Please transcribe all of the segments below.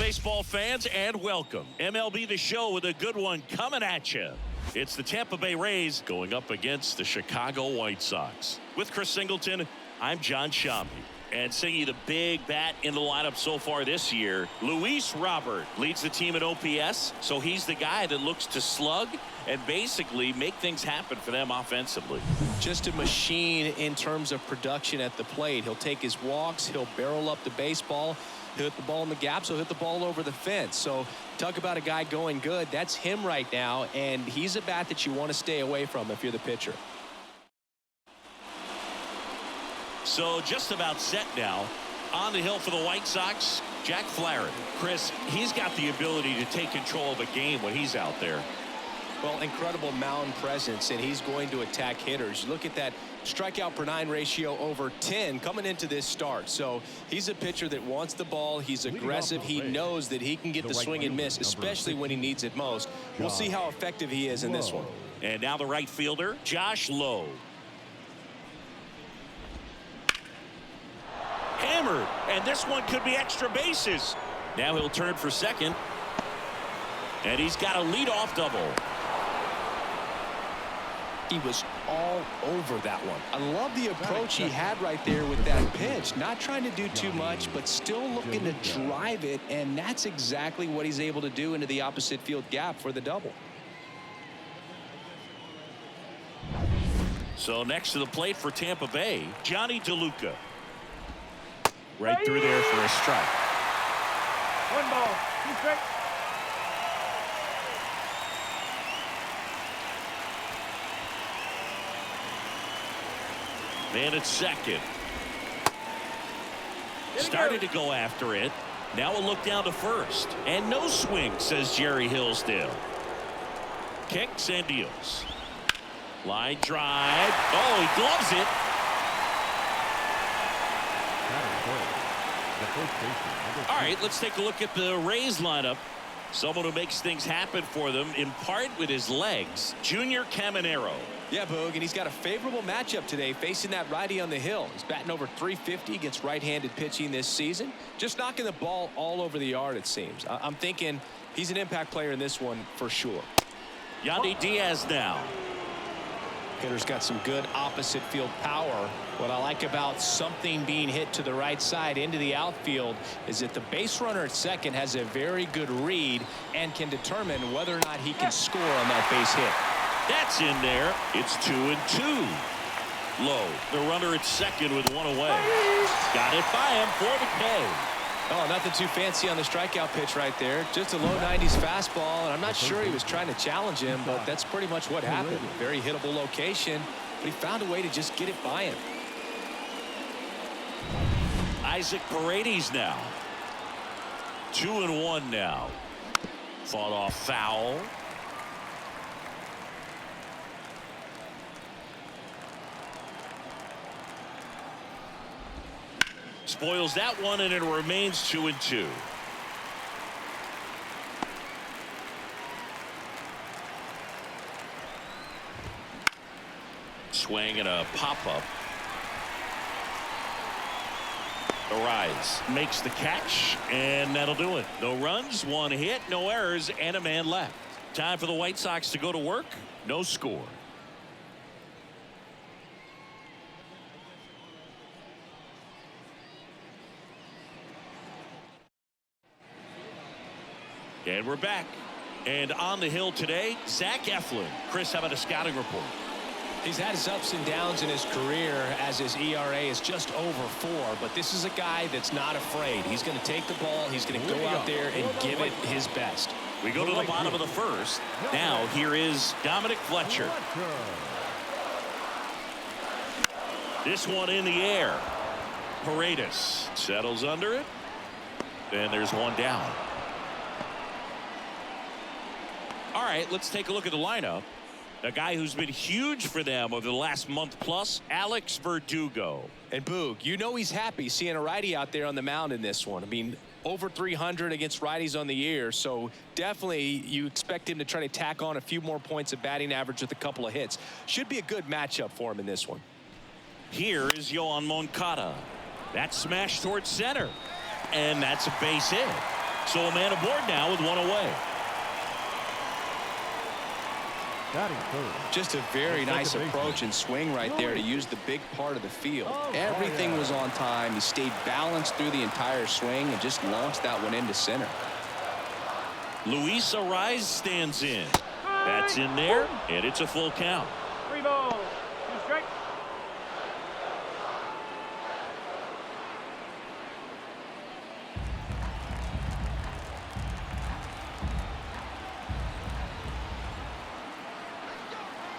baseball fans, and welcome. MLB The Show with a good one coming at you. It's the Tampa Bay Rays going up against the Chicago White Sox. With Chris Singleton, I'm John Shambi. And seeing you the big bat in the lineup so far this year, Luis Robert leads the team in OPS, so he's the guy that looks to slug and basically make things happen for them offensively. Just a machine in terms of production at the plate. He'll take his walks, he'll barrel up the baseball, he'll hit the ball in the gaps, he'll hit the ball over the fence. So talk about a guy going good. That's him right now, and he's a bat that you want to stay away from if you're the pitcher. So just about set now. On the hill for the White Sox, Jack Flaherty. Chris, he's got the ability to take control of a game when he's out there. Well, incredible mound presence, and he's going to attack hitters. Look at that strikeout per 9 ratio over 10 coming into this start. So he's a pitcher that wants the ball. He's aggressive. He knows that he can get the swing and miss, especially when he needs it most. We'll see how effective he is in this one. And now the right fielder, Josh Lowe. Hammered, and this one could be extra bases. Now he'll turn for second, and he's got a leadoff double. He was all over that one. I love the approach he had right there with that pitch. Not trying to do too much, but still looking to drive it, and that's exactly what he's able to do into the opposite field gap for the double. So next to the plate for Tampa Bay, Johnny DeLuca. Right through there for a strike. 1 ball, 2 strikes. Man at second. Started to go after it. Now a look down to first. And no swing, says Jerry Hillsdale. Kicks and deals. Line drive. Oh, he gloves it. All right, let's take a look at the Rays lineup. Someone who makes things happen for them, in part with his legs, Junior Caminero. Yeah, Boog, and he's got a favorable matchup today facing that righty on the hill. He's batting over .350 against right-handed pitching this season. Just knocking the ball all over the yard, it seems. I'm thinking he's an impact player in this one for sure. Yandy Diaz now. Hitter's got some good opposite field power. What I like about something being hit to the right side into the outfield is that the base runner at second has a very good read and can determine whether or not he can score on that base hit. That's in there. It's 2-2. Low, the runner at second with one away. Got it by him for the K. Oh, nothing too fancy on the strikeout pitch right there. Just a low 90s fastball, and I'm not sure he was trying to challenge him, but that's pretty much what happened. Very hittable location, but he found a way to just get it by him. Isaac Paredes now. 2-1 now. Fought off foul. Spoils that one, and it remains 2-2. Swing and a pop-up. Arise makes the catch, and that'll do it. No runs, 1 hit, no errors, and a man left. Time for the White Sox to go to work. No score. And we're back. And on the hill today, Zach Eflin. Chris, how about a scouting report? He's had his ups and downs in his career as his ERA is just over 4, but this is a guy that's not afraid. He's going to take the ball. He's going to go out there and give it his best. We go to the bottom of the first. Now here is Dominic Fletcher. This one in the air. Paredes settles under it. And there's one down. All right, let's take a look at the lineup. A guy who's been huge for them over the last month plus, Alex Verdugo. And Boog, you know he's happy seeing a righty out there on the mound in this one. I mean, over 300 against righties on the year, so definitely you expect him to try to tack on a few more points of batting average with a couple of hits. Should be a good matchup for him in this one. Here is Yoan Moncada. That smash towards center. And that's a base hit. So a man aboard now with one away. Just a very nice approach and swing right there to use the big part of the field. Everything was on time. He stayed balanced through the entire swing and just launched that one into center. Luis Ariz stands in. That's in there, and it's a full count. 3 balls, 2 strikes.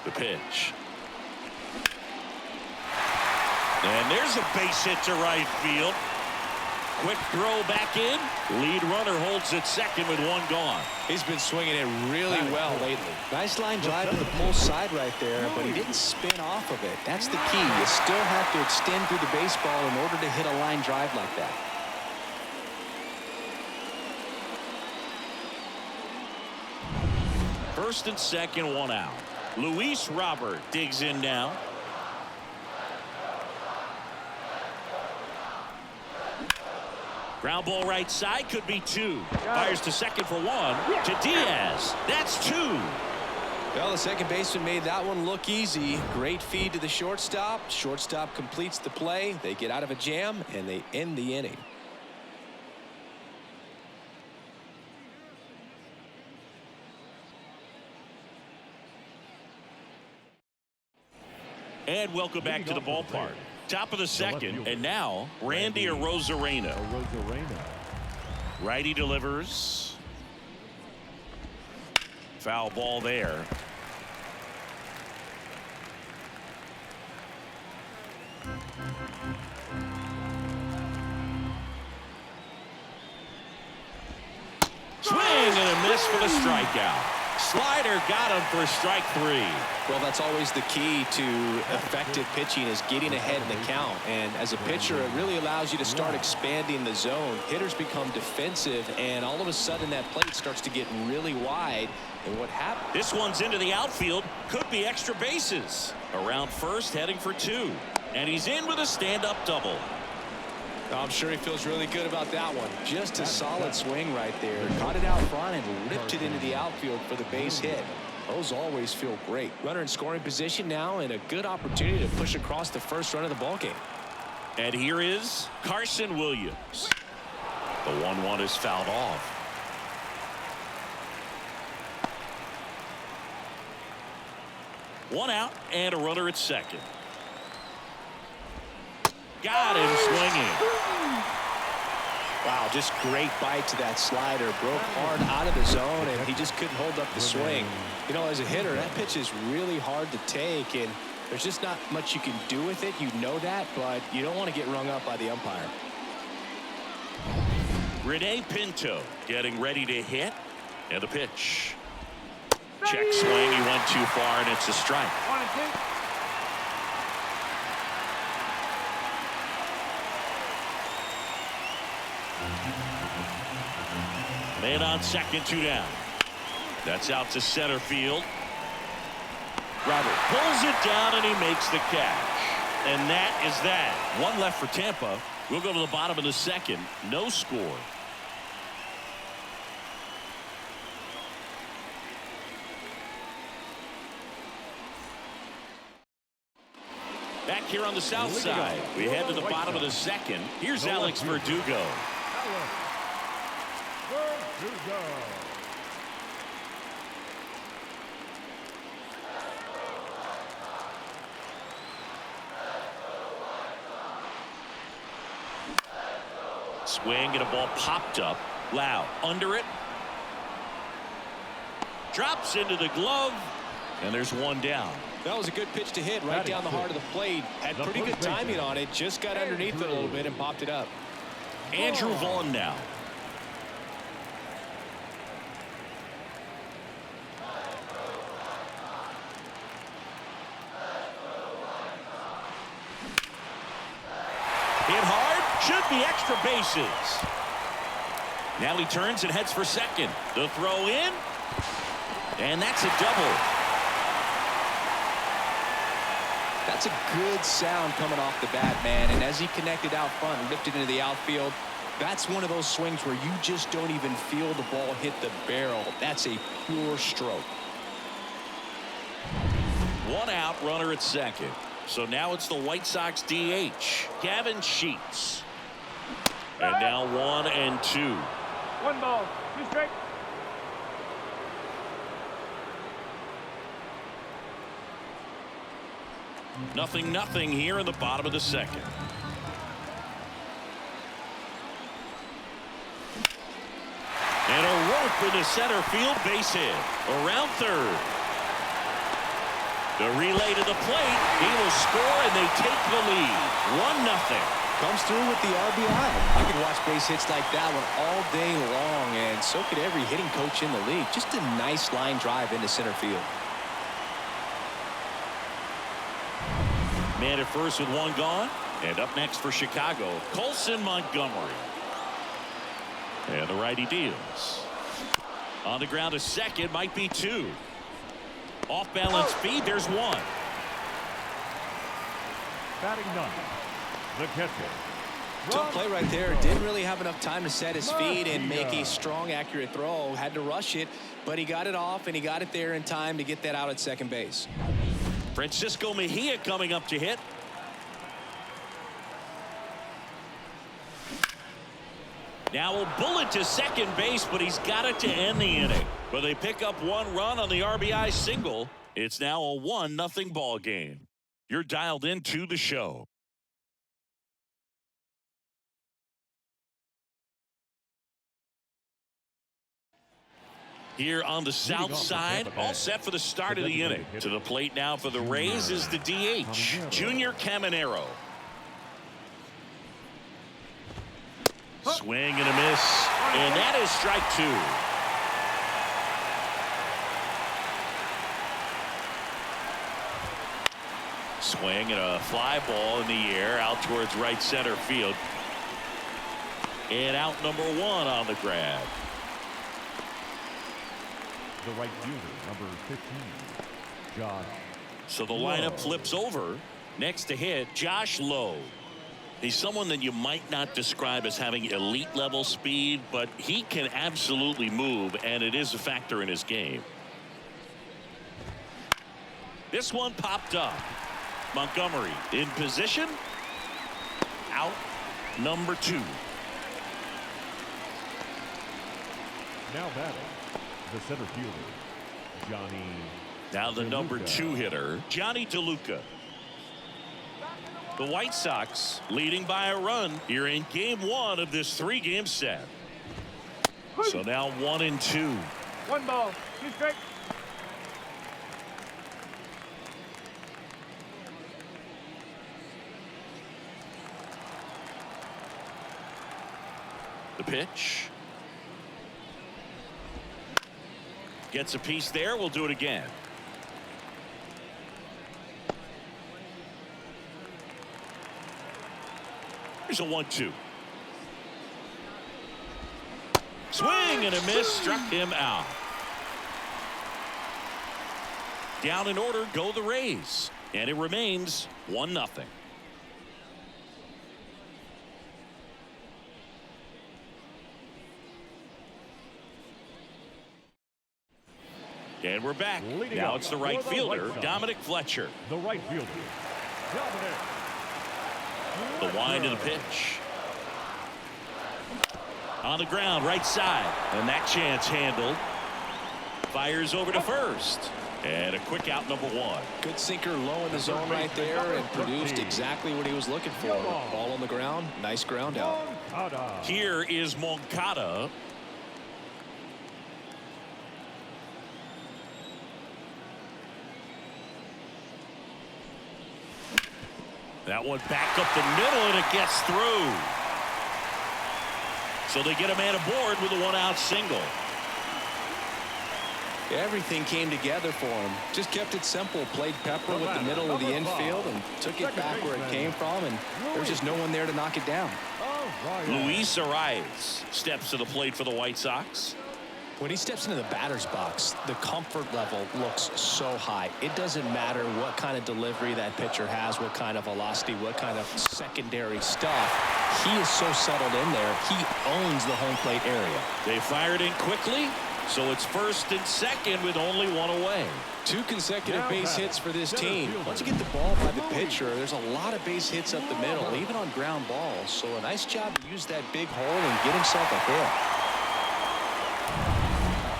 The pitch. And there's a base hit to right field. Quick throw back in. Lead runner holds at second with one gone. He's been swinging it really well lately. Nice line drive to the pull side right there, but he didn't spin off of it. That's the key. You still have to extend through the baseball in order to hit a line drive like that. First and second, one out. Luis Robert digs in now. Ground ball right side, could be 2. Fires to second for 1. To Diaz. That's 2. Well, the second baseman made that one look easy. Great feed to the shortstop. Shortstop completes the play. They get out of a jam, and they end the inning. And welcome back to the ballpark. Top of the second, and now Randy Arozarena. Righty delivers. Foul ball there. Swing and a miss for the strikeout. Slider got him for strike 3. Well, that's always the key to effective pitching, is getting ahead in the count. And as a pitcher, it really allows you to start expanding the zone. Hitters become defensive, and all of a sudden that plate starts to get really wide. And what happens? This one's into the outfield. Could be extra bases. Around first, heading for 2. And he's in with a stand-up double. I'm sure he feels really good about that one. Just a solid swing right there. Caught it out front and ripped it into the outfield for the base hit. Those always feel great. Runner in scoring position now, and a good opportunity to push across the first run of the ballgame. And here is Carson Williams. The 1-1 is fouled off. One out and a runner at second. Got him swinging. Wow, just great bite to that slider. Broke hard out of the zone, and he just couldn't hold up the swing. You know, as a hitter, that pitch is really hard to take, and there's just not much you can do with it. You know that, but you don't want to get rung up by the umpire. Rene Pinto getting ready to hit. And the pitch. Check swing. He went too far, and it's a strike. 1 and 2. Man on second, 2 down. That's out to center field. Robert pulls it down, and he makes the catch. And that is that. One left for Tampa. We'll go to the bottom of the second. No score. Back here on the south side, we head to the bottom of the second. Here's Alex Verdugo. Swing and a ball popped up. Lau under it. Drops into the glove. And there's one down. That was a good pitch to hit right down the heart of the plate. Had pretty good timing on it. Just got underneath it a little bit and popped it up. Andrew Vaughn now. Hit hard. Should be extra bases. Now he turns and heads for second. The throw in. And that's a double. That's a good sound coming off the bat, man. And as he connected out front and ripped it into the outfield, That's one of those swings where you just don't even feel the ball hit the barrel. That's a pure stroke. One out, runner at second. So now it's the White Sox DH, Gavin Sheets. And now 1-2. 1 ball, 2 strikes. Nothing here in the bottom of the second. And a rope into center field, base hit. Around third. The relay to the plate. He will score, and they take the lead. 1-0. Comes through with the RBI. I could watch base hits like that one all day long, and so could every hitting coach in the league. Just a nice line drive into center field. Man at first with 1 gone. And up next for Chicago, Colson Montgomery. And the righty deals. On the ground to second, might be 2. Off balance feed, there's 1. Batting 9, the catcher. Tough play right there. Didn't really have enough time to set his feet and make a strong, accurate throw. Had to rush it, but he got it off, and he got it there in time to get that out at second base. Francisco Mejia coming up to hit. Now a bullet to second base, but he's got it to end the inning. But they pick up 1 run on the RBI single. It's now a 1-0 ball game. You're dialed into the show. Here on the south side, all set for the start of the inning. To the plate now for the Rays is the DH, Junior Caminero. Swing and a miss, and that is strike 2. Swing and a fly ball in the air out towards right center field. And out number 1 on the grab. The right fielder, number 15, Josh. So the lineup flips over. Next to hit, Josh Lowe. He's someone that you might not describe as having elite level speed, but he can absolutely move, and it is a factor in his game. This one popped up. Montgomery in position. Out number 2. Now batting, the center fielder, Johnny. Now the number 2 hitter, Johnny DeLuca. The White Sox leading by a run here in game 1 of this 3-game set. So now 1-2. 1 ball, 2 strikes. The pitch. Gets a piece there. We'll do it again. Here's a 1-2. Swing and a miss, struck him out. Down in order go the Rays, and it remains 1-0. And we're back. Now it's the right fielder, Dominic Fletcher. The right fielder, Dominic. The wind of the pitch. On the ground, right side. And that chance handled. Fires over to first. And a quick out, number 1. Good sinker low in the zone right there and produced exactly what he was looking for. Ball on the ground. Nice ground out. Here is Moncada. That one back up the middle, and it gets through. So they get a man aboard with a 1-out single. Everything came together for him. Just kept it simple. Played pepper with the middle of the infield and took it back where it came from, and there's just no one there to knock it down. Luis Arias steps to the plate for the White Sox. When he steps into the batter's box, the comfort level looks so high. It doesn't matter what kind of delivery that pitcher has, what kind of velocity, what kind of secondary stuff. He is so settled in there. He owns the home plate area. They fired in quickly, so it's first and second with only one away. 2 consecutive base hits for this team. Once you get the ball by the pitcher, there's a lot of base hits up the middle, even on ground balls. So a nice job to use that big hole and get himself a hit.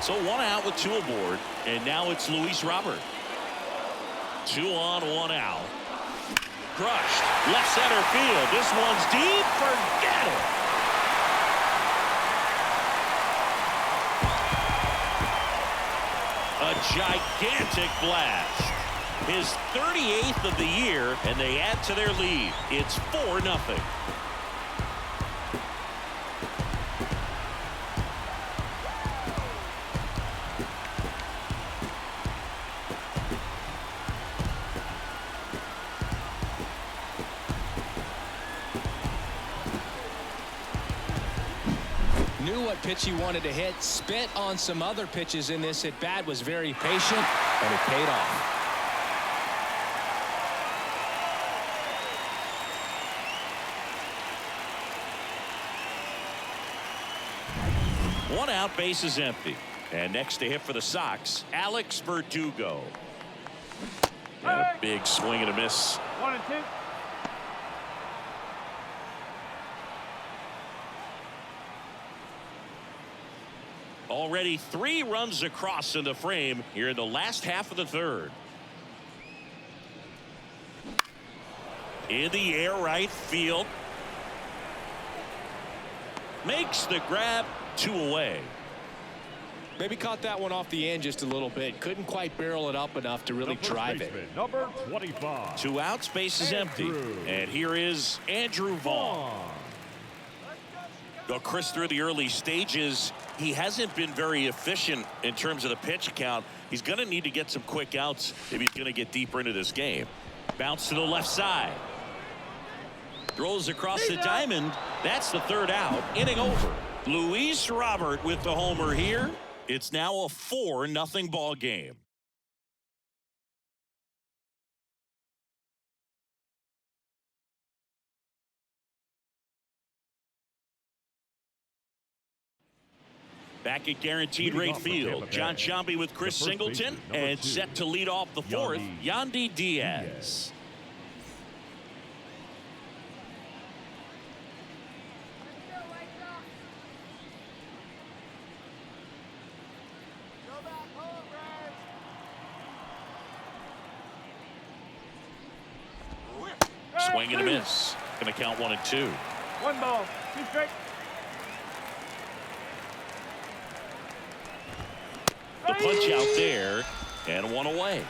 So 1 out with 2 aboard, and now it's Luis Robert. 2 on, 1 out. Crushed. Left center field. This one's deep. Forget it. A gigantic blast. His 38th of the year, and they add to their lead. It's 4-0. Knew what pitch he wanted to hit, spit on some other pitches in this at bat, was very patient, and it paid off. One out, base is empty. And next to hit for the Sox, Alex Verdugo. And a big swing and a miss. 1 and 2. Already 3 runs across in the frame here in the last half of the third. In the air, right field. Makes the grab, 2 away. Maybe caught that one off the end just a little bit. Couldn't quite barrel it up enough to really drive it. Number 25. 2 outs, base is empty. And here is Andrew Vaughn. Though Chris, through the early stages, he hasn't been very efficient in terms of the pitch count. He's going to need to get some quick outs if he's going to get deeper into this game. Bounce to the left side. Throws across the diamond. That's the 3rd out. Inning over. Luis Robert with the homer here. It's now a 4-0 ball game. Back at guaranteed rate field, John Shambi with Chris Singleton, and set to lead off the 4th, Yandy Diaz. Swing and a miss. Going to count 1 and 2. 1 ball, 2 strikes. The punch out there, and 1 away.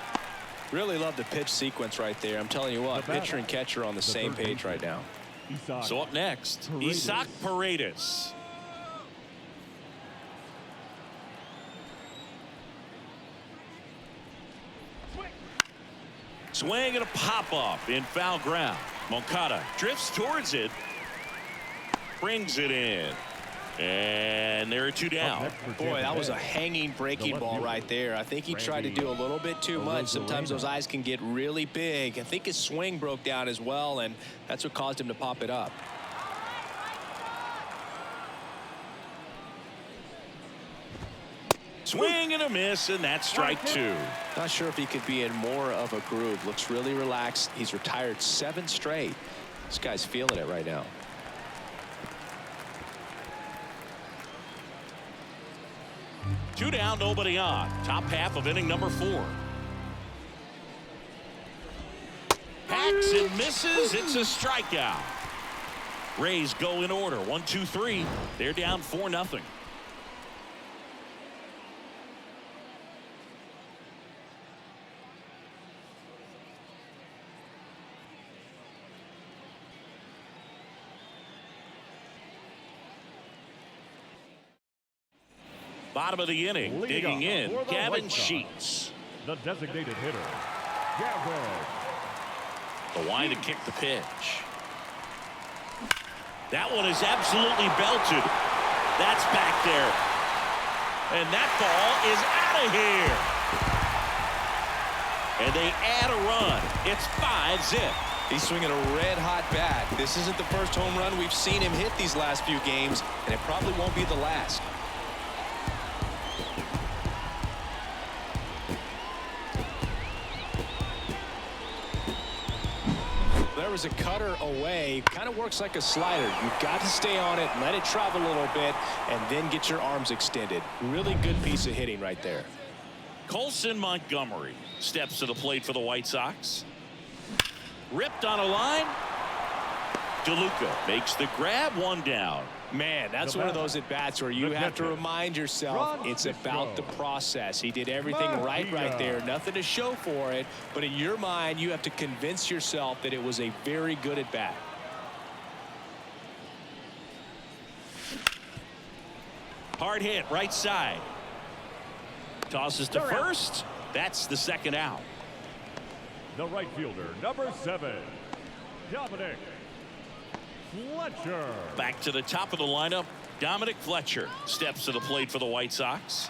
Really love the pitch sequence right there. I'm telling you what, pitcher and catcher on the same page right now. So up next, Isaac Paredes. Swing and a pop-up in foul ground. Moncada drifts towards it. Brings it in. And there are 2 down. Boy, that was a hanging breaking ball right there. I think he tried to do a little bit too much. Sometimes those eyes can get really big. I think his swing broke down as well, and that's what caused him to pop it up. Swing and a miss, and that's strike 2. Not sure if he could be in more of a groove. Looks really relaxed. He's retired 7 straight. This guy's feeling it right now. Two down, nobody on. Top half of inning number 4. Hacks and misses. It's a strikeout. Rays go in order. 1, 2, 3. They're down 4-0. Bottom of the inning, digging in, Gavin Sheets. The designated hitter, Gavin. The wind to kick the pitch. That one is absolutely belted. That's back there. And that ball is out of here. And they add a run. It's 5-zip. He's swinging a red-hot bat. This isn't the first home run we've seen him hit these last few games, and it probably won't be the last. There was a cutter away. Kind of works like a slider. You've got to stay on it, let it travel a little bit, and then get your arms extended. Really good piece of hitting right there. Colson Montgomery steps to the plate for the White Sox. Ripped on a line. DeLuca makes the grab, one down. Man, that's one of those at-bats where you have to remind yourself it's about the process. He did everything right there. Nothing to show for it, but in your mind, you have to convince yourself that it was a very good at-bat. Hard hit, right side. Tosses to first. That's the second out. The right fielder, number 7, Dominic Fletcher. Back to the top of the lineup. Dominic Fletcher steps to the plate for the White Sox.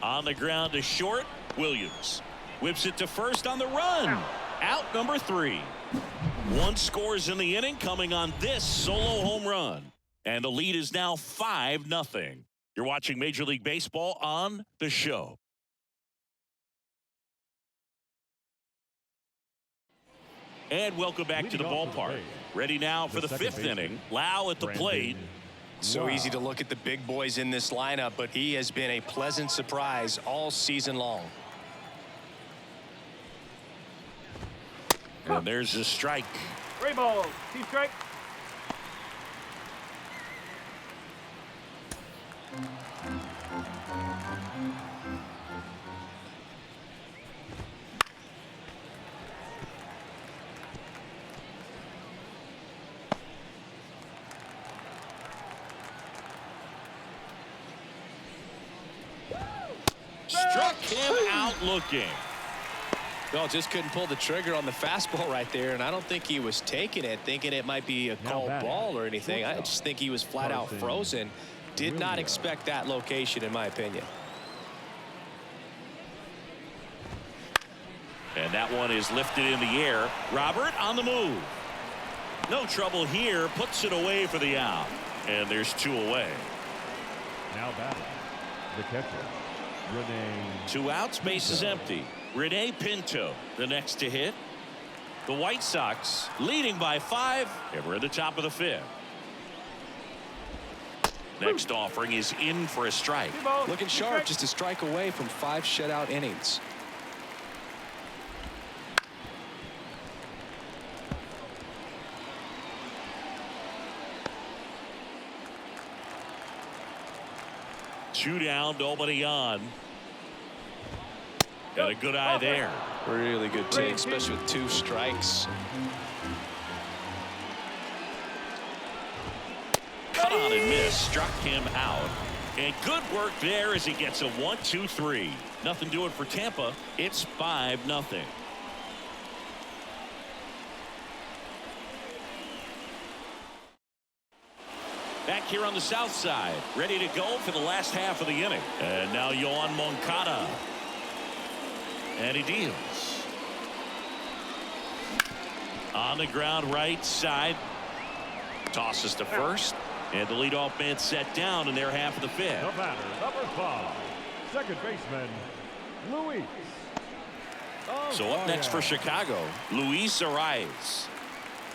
On the ground to short. Williams whips it to first on the run. Out number 3. One scores in the inning, coming on this solo home run. And the lead is now 5-0. You're watching Major League Baseball on The Show. And welcome back to the ballpark. Ready now for the 5th inning. Lau at the plate. So easy to look at the big boys in this lineup, but he has been a pleasant surprise all season long. And there's a strike. 3 balls, 2 strikes. Struck him out looking. Well, just couldn't pull the trigger on the fastball right there, and I don't think he was taking it, thinking it might be a called ball or anything. I just think he was flat out frozen. Did not expect that location, in my opinion. And that one is lifted in the air. Robert on the move. No trouble here. Puts it away for the out. And there's 2 away. Now batting, the catcher, Renee. 2 outs, base is empty. Rene Pinto the next to hit. The White Sox leading by 5, and we're at the top of the 5th. Next offering is in for a strike. Looking sharp, just a strike away from 5 shutout innings. Two down, nobody on. Got a good eye there. Really good take, especially with 2 strikes. Cut on and miss. Struck him out. And good work there as he gets a 1-2-3. Nothing doing for Tampa. It's 5-0. Back here on the south side, ready to go for the last half of the inning. And now Yoan Moncada. And he deals. On the ground right side. Tosses to first. And the leadoff man set down in their half of the 5th. The batter, number 5, second baseman, Luis. So up next for Chicago, Luis Arias.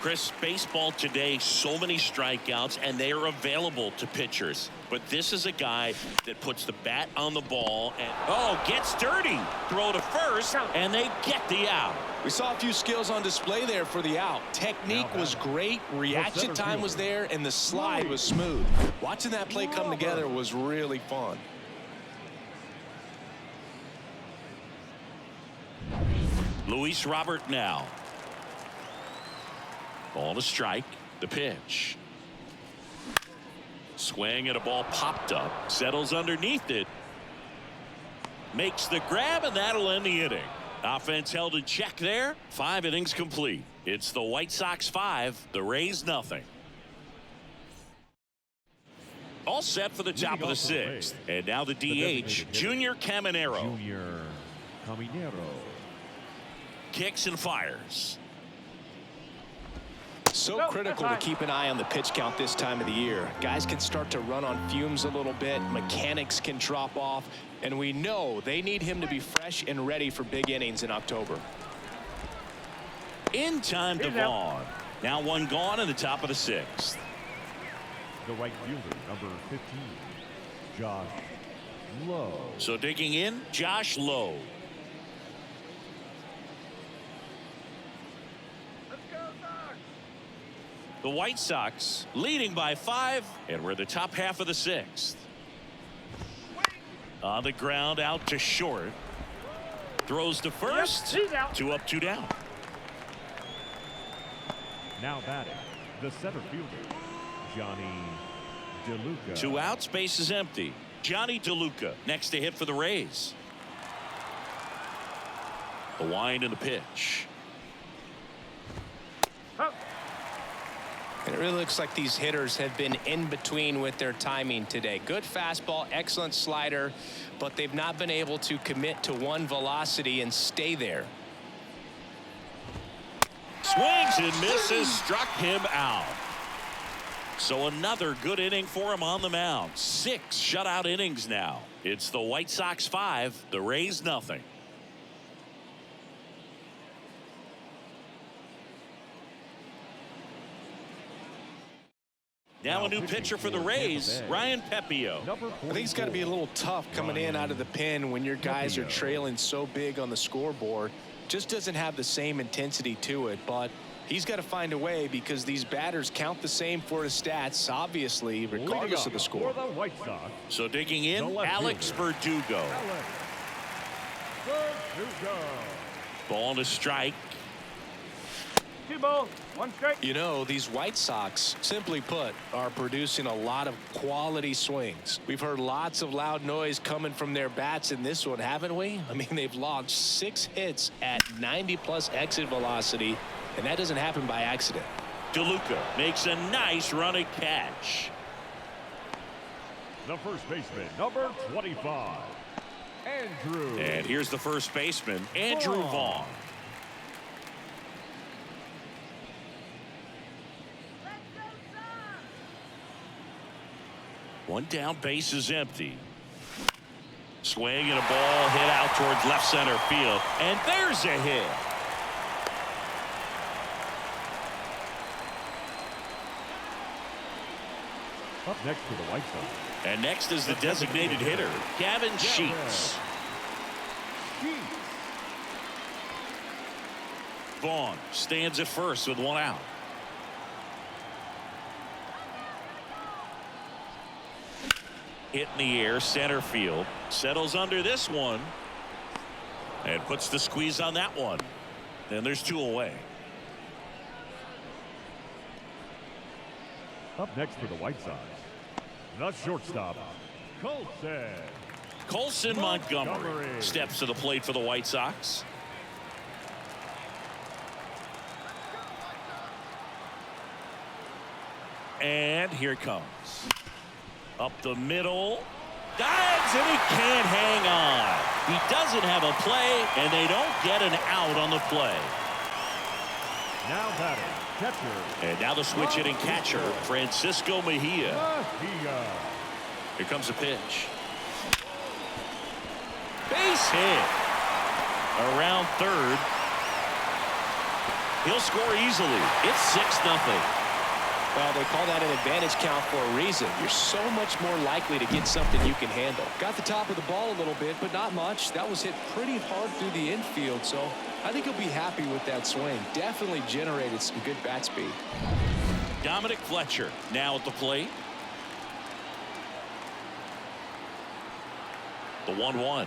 Chris, baseball today, so many strikeouts, and they are available to pitchers. But this is a guy that puts the bat on the ball and, gets dirty. Throw to first, and they get the out. We saw a few skills on display there for the out. Technique was great, reaction time was there, and the slide was smooth. Watching that play come together was really fun. Luis Robert now. Ball to strike. The pitch. Swing and a ball popped up. Settles underneath it. Makes the grab, and that'll end the inning. Offense held in check there. 5 innings complete. It's the White Sox 5, the Rays nothing. All set for the top of the 6th. And now the DH, Junior Caminero. Junior Caminero. Kicks and fires. So critical to keep an eye on the pitch count this time of the year. Guys can start to run on fumes a little bit. Mechanics can drop off. And we know they need him to be fresh and ready for big innings in October. In time to Vaughn. Now 1 gone in the top of the 6th. The right fielder, number 15, Josh Lowe. So digging in, Josh Lowe. The White Sox leading by 5, and we're the top half of the 6th. On the ground, out to short. Throws to first. 2 up, 2 down. Now batting, the center fielder, Johnny DeLuca. 2 outs, base is empty. Johnny DeLuca next to hit for the Rays. The wind and the pitch. And it really looks like these hitters have been in between with their timing today. Good fastball, excellent slider, but they've not been able to commit to one velocity and stay there. Swings and misses, struck him out. So another good inning for him on the mound. 6 shutout innings now. It's the White Sox 5, the Rays nothing. Now a new pitcher for the Rays, Ryan Pepio. I think it's got to be a little tough coming in out of the pen when your guys are trailing so big on the scoreboard. Just doesn't have the same intensity to it, but he's got to find a way because these batters count the same for his stats, obviously, regardless of the score. For the White Sox, so digging in, Alex Verdugo. Ball to strike. 2 balls, 1 strike. You know, these White Sox, simply put, are producing a lot of quality swings. We've heard lots of loud noise coming from their bats in this one, haven't we? I mean, they've launched 6 hits at 90+ exit velocity, and that doesn't happen by accident. DeLuca makes a nice running catch. the first baseman, number 25, Andrew. And here's the first baseman, Andrew Vaughn. One down, base is empty. Swing and a ball hit out towards left center field. And there's a hit. Up next for the White Sox. And next is the designated hitter, Gavin Sheets. Vaughn stands at first with 1 out. Hit in the air, center field. Settles under this one. And puts the squeeze on that one. And there's 2 away. Up next for the White Sox, the shortstop, Colson Montgomery steps to the plate for the White Sox. And here it comes. Up the middle. Dives, and he can't hang on. He doesn't have a play, and they don't get an out on the play. Now batting, catcher. And now the switch hitting catcher, Francisco Mejia. Here comes the pitch. Base hit. Around third. He'll score easily. It's 6-0. Well, they call that an advantage count for a reason. You're so much more likely to get something you can handle. Got the top of the ball a little bit, but not much. That was hit pretty hard through the infield, so I think he'll be happy with that swing. Definitely generated some good bat speed. Dominic Fletcher now at the plate. The 1-1.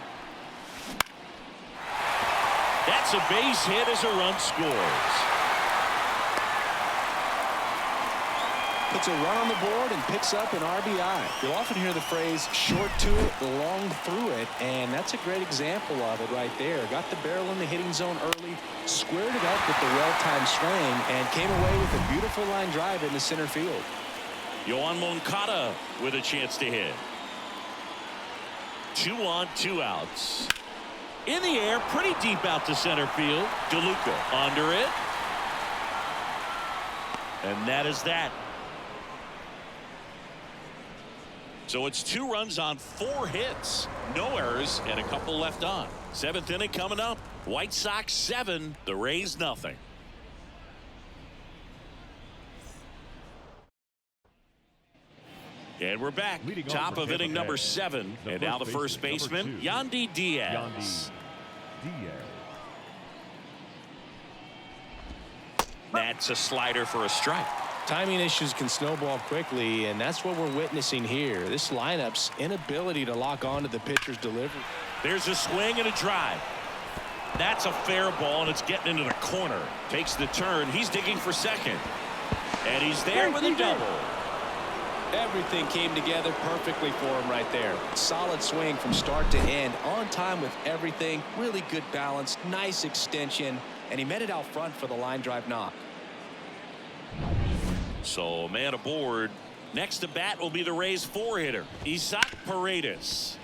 That's a base hit as a run scores. puts a run on the board and picks up an RBI. You'll often hear the phrase short to it, long through it, and that's a great example of it right there. Got the barrel in the hitting zone early, squared it up with the well-timed swing, and came away with a beautiful line drive in the center field. Yoan Moncada with a chance to hit. 2 on, 2 outs. In the air, pretty deep out to center field. DeLuca under it. And that is that. So it's 2 runs on 4 hits. No errors and a couple left on. 7th inning coming up. White Sox 7, the Rays nothing. And we're back. Top of inning number 7. And now the first baseman, Yandy Diaz. That's a slider for a strike. Timing issues can snowball quickly, and that's what we're witnessing here. This lineup's inability to lock onto the pitcher's delivery. There's a swing and a drive. That's a fair ball, and it's getting into the corner. Takes the turn. He's digging for second. And he's there with a double. Everything came together perfectly for him right there. Solid swing from start to end. On time with everything. Really good balance. Nice extension. And he met it out front for the line drive knock. So man aboard. Next to bat will be the Rays 4-hitter, Isaac Paredes.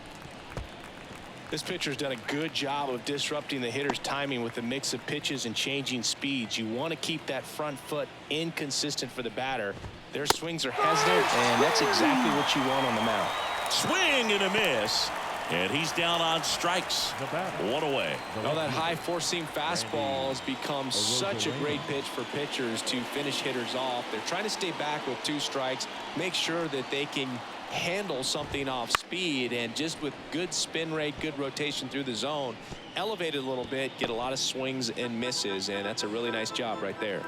This pitcher's done a good job of disrupting the hitter's timing with a mix of pitches and changing speeds. You want to keep that front foot inconsistent for the batter. Their swings are hesitant, and that's exactly what you want on the mound. Swing and a miss. And he's down on strikes. 1 away. Now that high four-seam fastball has become such a great pitch for pitchers to finish hitters off. They're trying to stay back with 2 strikes, make sure that they can handle something off speed, and just with good spin rate, good rotation through the zone, elevate it a little bit, get a lot of swings and misses, and that's a really nice job right there.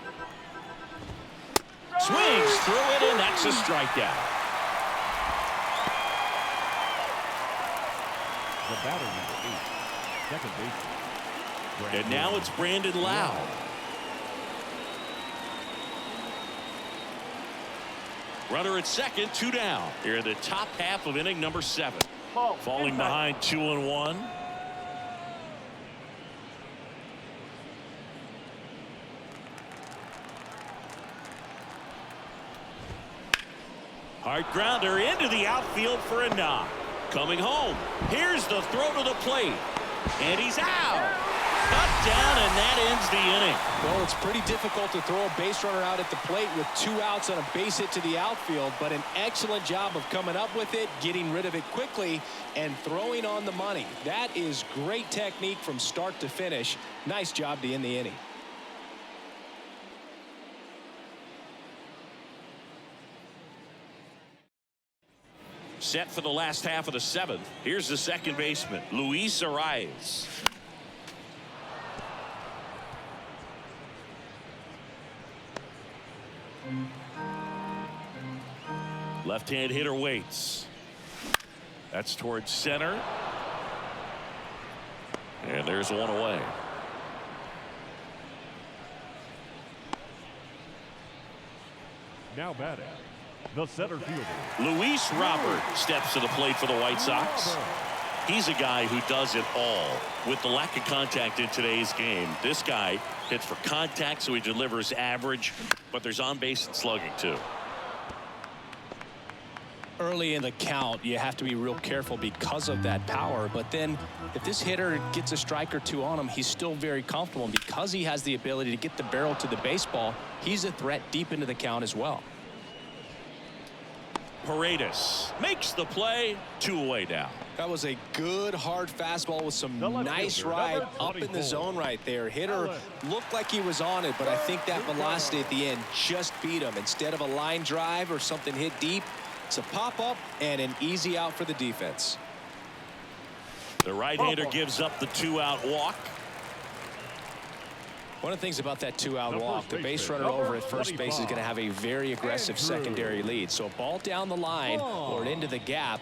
Swings through it, and that's a strikeout. The batter number 8, second baseman. And now it's Brandon Lau. Runner at second, 2 down. Here in the top half of inning number 7. Falling behind 2-1. Hard grounder into the outfield for a knock. Coming home. Here's the throw to the plate. And he's out. Cut down, and that ends the inning. Well, it's pretty difficult to throw a base runner out at the plate with 2 outs on a base hit to the outfield, but an excellent job of coming up with it, getting rid of it quickly, and throwing on the money. That is great technique from start to finish. Nice job to end the inning. Set for the last half of the 7th. Here's the second baseman, Luis Arias. Left-hand hitter waits. That's towards center. And there's 1 away. Now batting, the center fielder, Luis Robert steps to the plate for the White Sox. He's a guy who does it all. With the lack of contact in today's game, this guy hits for contact, so he delivers average, but there's on-base and slugging too. Early in the count, you have to be real careful because of that power, but then if this hitter gets a strike or 2 on him, he's still very comfortable, and because he has the ability to get the barrel to the baseball, he's a threat deep into the count as well. Paredes makes the play. 2 away now. That was a good hard fastball with some nice ride up in the zone right there. Hitter looked like he was on it, but I think that velocity at the end just beat him. Instead of a line drive or something hit deep, it's a pop-up and an easy out for the defense. The right-hander gives up the 2-out walk. One of the things about that 2-out walk, the base runner over at first base is going to have a very aggressive secondary lead. So a ball down the line or into the gap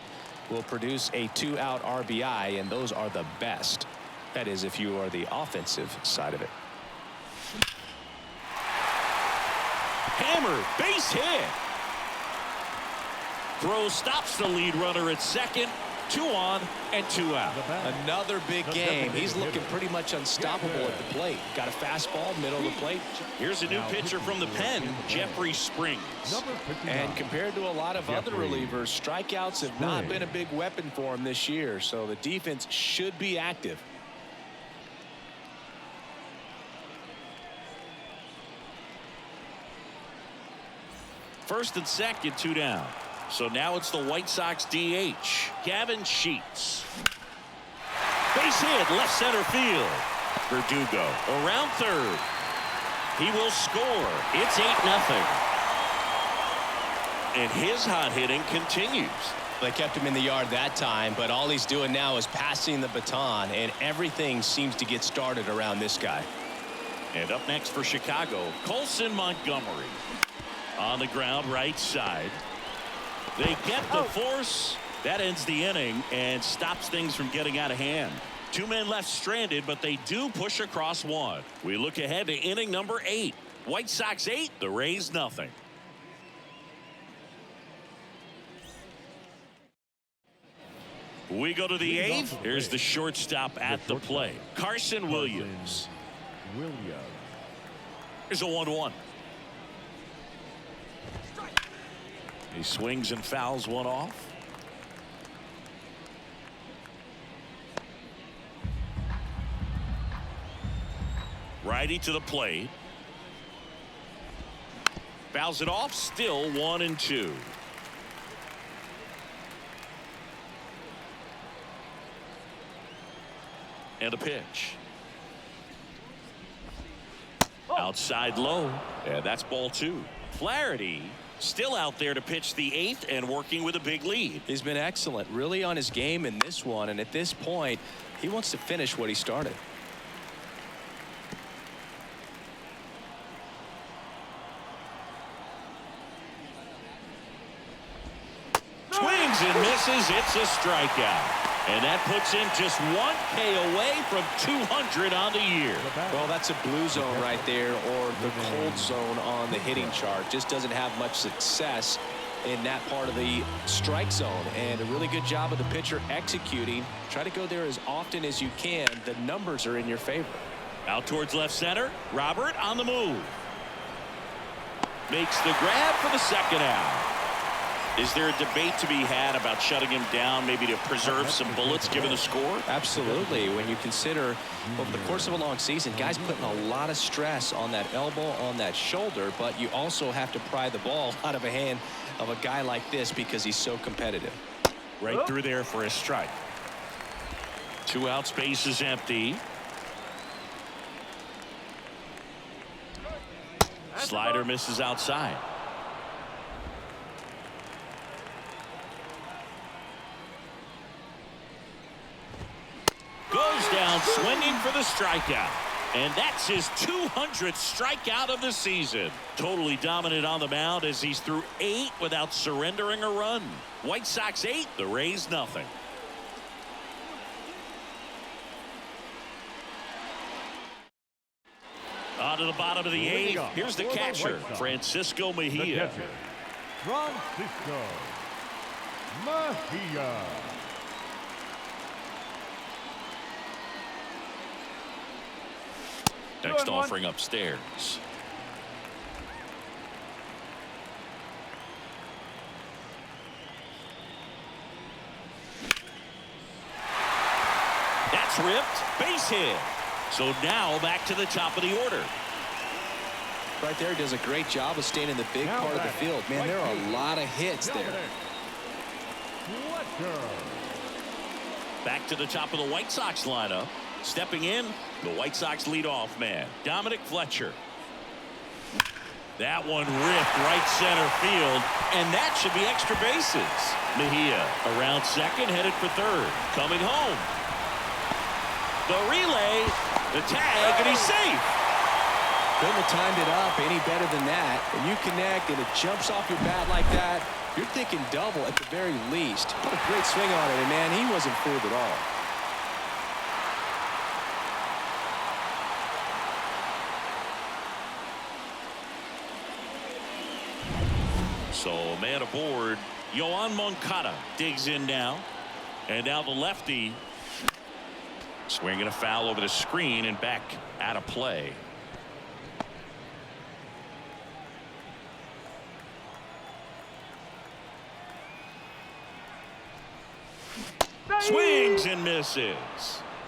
will produce a 2-out RBI, and those are the best. That is, if you are the offensive side of it. Hammer, base hit. throw stops the lead runner at second. 2 on and 2 out. Another big game. He's looking pretty much unstoppable at the plate. Got a fastball, middle of the plate. Here's a new pitcher from the pen, Jeffrey Springs. And compared to a lot of other relievers, strikeouts have not been a big weapon for him this year. So the defense should be active. First and second, 2 down. So now it's the White Sox DH, Gavin Sheets. Base hit, left center field. Verdugo around third. He will score. It's 8-0. And his hot hitting continues. They kept him in the yard that time, but all he's doing now is passing the baton, and everything seems to get started around this guy. And up next for Chicago, Colson Montgomery. On the ground, right side. They get the force. That ends the inning and stops things from getting out of hand. 2 men left stranded, but they do push across 1. We look ahead to inning number 8. White Sox 8, the Rays nothing. We go to the 8th. Here's the shortstop at the plate, Carson Williams. Here's a 1-1. He swings and fouls one off. Righty to the plate. Fouls it off. Still 1-2. And a pitch. Outside low. And that's ball 2. Flaherty still out there to pitch the 8th and working with a big lead. He's been excellent, really on his game in this one, and at this point he wants to finish what he started. Swings and misses. It's a strikeout. And that puts him just 1K away from 200 on the year. Well, that's a blue zone right there, or the cold zone on the hitting chart. Just doesn't have much success in that part of the strike zone. And a really good job of the pitcher executing. Try to go there as often as you can. The numbers are in your favor. Out towards left center. Robert on the move. Makes the grab for the second out. Is there a debate to be had about shutting him down, maybe to preserve some bullets given the score? Absolutely. When you consider over the course of a long season, guys putting a lot of stress on that elbow, on that shoulder, but you also have to pry the ball out of a hand of a guy like this because he's so competitive. Right through there for a strike. 2 out, space is empty. Slider misses outside. Goes down swinging for the strikeout. And that's his 200th strikeout of the season. Totally dominant on the mound as he's through 8 without surrendering a run. White Sox 8, the Rays nothing. On to the bottom of the 8th. Here's the catcher, Francisco Mejia. Francisco Mejia. Next offering upstairs. That's ripped. Base hit. So now back to the top of the order. Right there, does a great job of staying in the big part of the field. Man, there are a lot of hits there. Back to the top of the White Sox lineup. Stepping in, the White Sox leadoff man, Dominic Fletcher. That one ripped right center field, and that should be extra bases. Mejia around second, headed for third. Coming home. The relay, the tag, and he's safe. Couldn't have timed it up any better than that. When you connect and it jumps off your bat like that, you're thinking double at the very least. What a great swing on it, and man, he wasn't fooled at all. So man aboard Yoan Moncada digs in now. And now the lefty swinging a foul over the screen and back out of play. Swings and misses.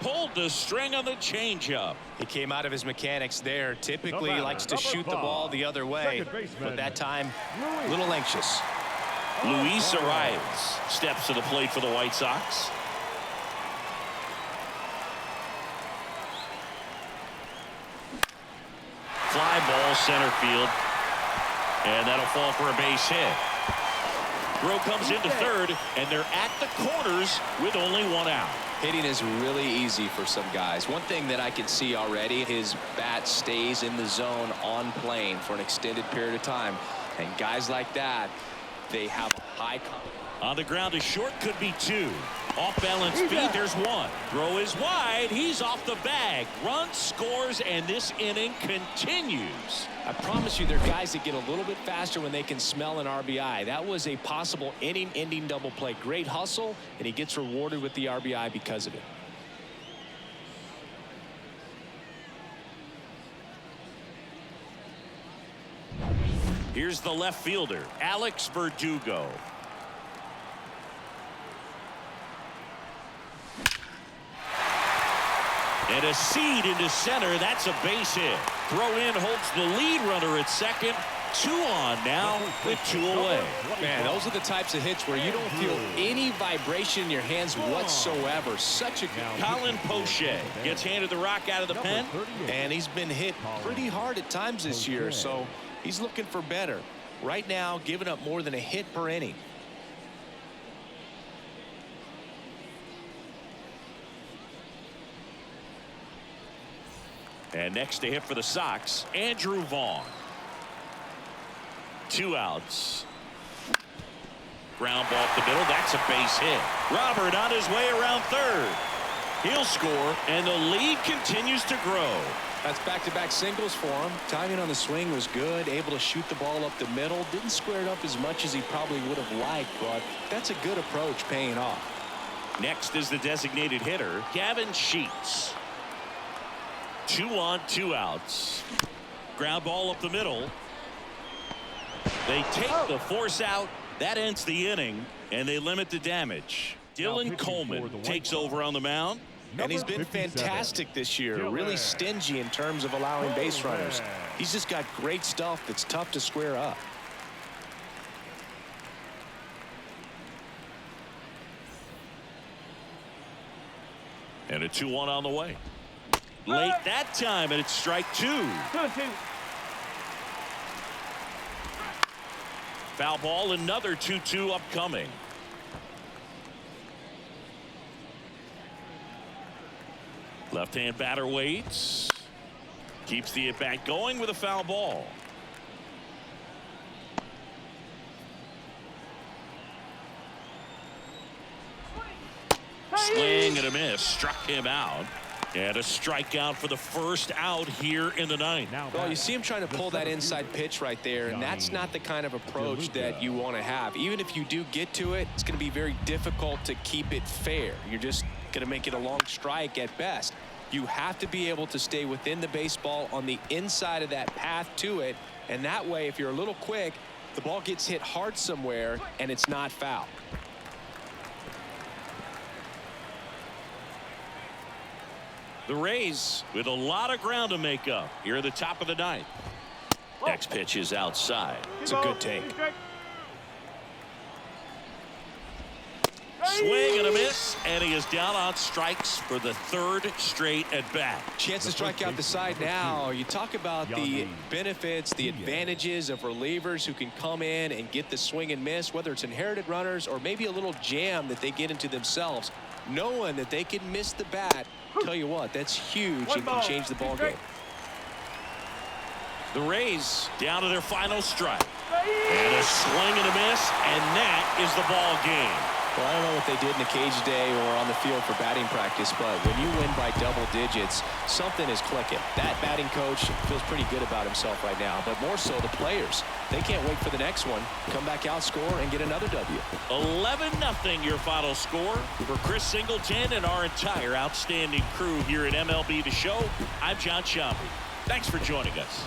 Pulled the string on the changeup. He came out of his mechanics there. Typically likes to shoot the ball the other way, but that time a little anxious. Luis Arias steps to the plate for the White Sox. Fly ball center field, and that'll fall for a base hit. Throw comes into third, and they're at the corners with only one out. Hitting is really easy for some guys. One thing that I can see already, his bat stays in the zone on plane for an extended period of time. And guys like that, they have a high confidence. On the ground is short, could be two. Off balance feed, there's one. Throw is wide, he's off the bag. Run scores, and this inning continues. I promise you, there are guys that get a little bit faster when they can smell an RBI. That was a possible inning-ending double play. Great hustle, and he gets rewarded with the RBI because of it. Here's the left fielder, Alex Verdugo. And a seed into center. That's a base hit. Throw in holds the lead runner at second. 2 on now with 2 away. Man, those are the types of hits where you don't feel any vibration in your hands whatsoever. Such a good. Colin Poche gets handed the rock out of the pen. And he's been hit pretty hard at times this year, so he's looking for better. Right now, giving up more than a hit per inning. And next to hit for the Sox, Andrew Vaughn. 2 outs. Ground ball up the middle. That's a base hit. Robert on his way around third. He'll score, and the lead continues to grow. That's back-to-back singles for him. Timing on the swing was good. Able to shoot the ball up the middle. Didn't square it up as much as he probably would have liked, but that's a good approach, paying off. Next is the designated hitter, Gavin Sheets. 2 on, 2 outs. Ground ball up the middle. They take the force out. That ends the inning, and they limit the damage. Dylan Coleman takes over on the mound. And he's been fantastic this year. Really stingy in terms of allowing base runners. He's just got great stuff that's tough to square up. And a 2-1 on the way. Late that time, and it's strike 2. 2-2. Foul ball, another 2-2 upcoming. Left-hand batter waits. Keeps the at-bat going with a foul ball. Swing and a miss. Struck him out. And a strikeout for the first out here in the ninth. Well, you see him trying to pull that inside pitch right there, and that's not the kind of approach that you want to have. Even if you do get to it, it's going to be very difficult to keep it fair. You're just going to make it a long strike at best. You have to be able to stay within the baseball on the inside of that path to it, and that way, if you're a little quick, the ball gets hit hard somewhere, and it's not foul. The Rays with a lot of ground to make up here at the top of the ninth. Next pitch is outside. It's a good take. Swing and a miss, and he is down on strikes for the 3rd straight at bat. Chance to strike out the side now. You talk about the benefits, the advantages of relievers who can come in and get the swing and miss, whether it's inherited runners or maybe a little jam that they get into themselves. Knowing that they can miss the bat, tell you what, that's huge and can change the ball game. The Rays down to their final strike. And a swing and a miss, and that is the ball game. Well, I don't know what they did in the cage today or on the field for batting practice, but when you win by double digits, something is clicking. That batting coach feels pretty good about himself right now, but more so the players. They can't wait for the next one. Come back out, score, and get another W. 11-0 your final score. For Chris Singleton and our entire outstanding crew here at MLB The Show, I'm John Shambi. Thanks for joining us.